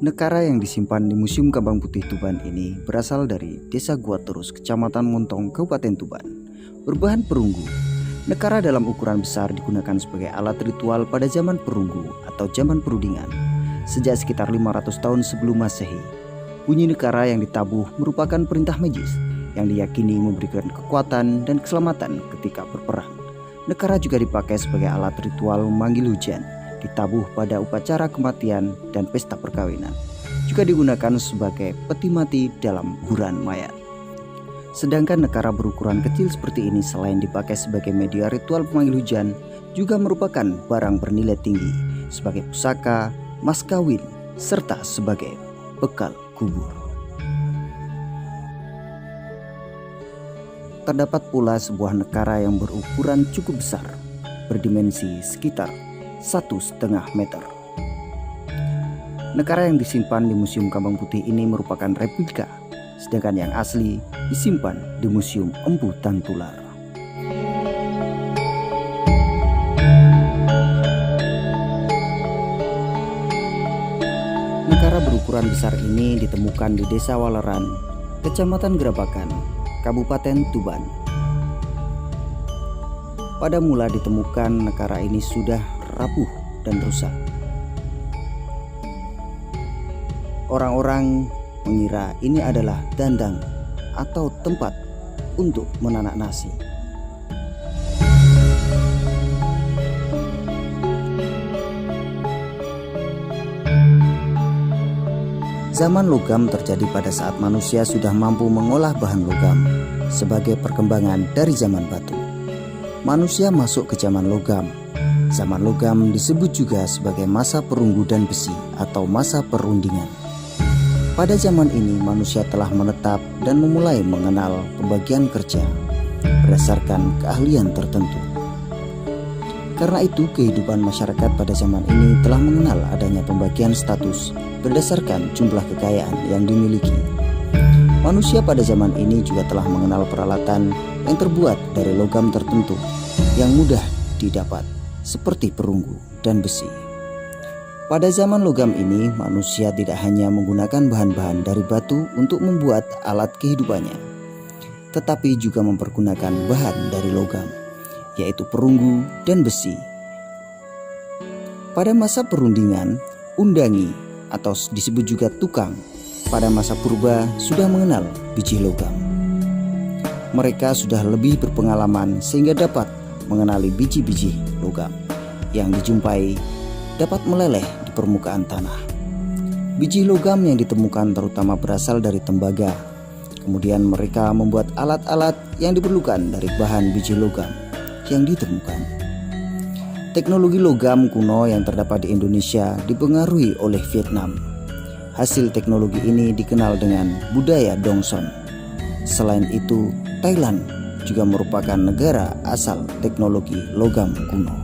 Nekara yang disimpan di Museum Kembang Putih Tuban ini berasal dari Desa Gua Terus, Kecamatan Montong, Kabupaten Tuban. Berbahan perunggu, nekara dalam ukuran besar digunakan sebagai alat ritual pada zaman perunggu atau zaman perundingan. Sejak sekitar 500 tahun sebelum Masehi, bunyi nekara yang ditabuh merupakan perintah magis yang diyakini memberikan kekuatan dan keselamatan ketika berperang. Nekara juga dipakai sebagai alat ritual memanggil hujan, ditabuh pada upacara kematian dan pesta perkawinan. Juga digunakan sebagai peti mati dalam kuburan mayat. Sedangkan nekara berukuran kecil seperti ini selain dipakai sebagai media ritual pemanggil hujan, juga merupakan barang bernilai tinggi sebagai pusaka, mas kawin, serta sebagai bekal kubur. Terdapat pula sebuah nekara yang berukuran cukup besar, berdimensi sekitar 1,5 meter. Nekara yang disimpan di Museum Kembang Putih ini merupakan replika, sedangkan yang asli disimpan di Museum Empu Tantular. Nekara berukuran besar ini ditemukan di Desa Waleran, Kecamatan Gerabakan, Kabupaten Tuban. Pada mula ditemukan nekara ini sudah rapuh dan rusak. Orang-orang mengira ini adalah dandang atau tempat untuk menanak nasi. Zaman logam terjadi pada saat manusia sudah mampu mengolah bahan logam sebagai perkembangan dari zaman batu. Manusia masuk ke zaman logam. Zaman logam disebut juga sebagai masa perunggu dan besi atau masa perundingan. Pada zaman ini manusia telah menetap dan memulai mengenal pembagian kerja berdasarkan keahlian tertentu. Karena itu kehidupan masyarakat pada zaman ini telah mengenal adanya pembagian status berdasarkan jumlah kekayaan yang dimiliki. Manusia pada zaman ini juga telah mengenal peralatan yang terbuat dari logam tertentu yang mudah didapat, seperti perunggu dan besi. Pada zaman logam ini, manusia tidak hanya menggunakan bahan-bahan dari batu untuk membuat alat kehidupannya, tetapi juga mempergunakan bahan dari logam, yaitu perunggu dan besi. Pada masa perundingan, undangi atau disebut juga tukang pada masa purba sudah mengenal biji logam. Mereka sudah lebih berpengalaman sehingga dapat mengenali biji-biji logam yang dijumpai dapat meleleh di permukaan tanah. Biji logam yang ditemukan terutama berasal dari tembaga. Kemudian mereka membuat alat-alat yang diperlukan dari bahan biji logam yang ditemukan. Teknologi logam kuno yang terdapat di Indonesia dipengaruhi oleh Vietnam. Hasil teknologi ini dikenal dengan budaya Dongson. Selain itu, Thailand juga merupakan negara asal teknologi logam kuno.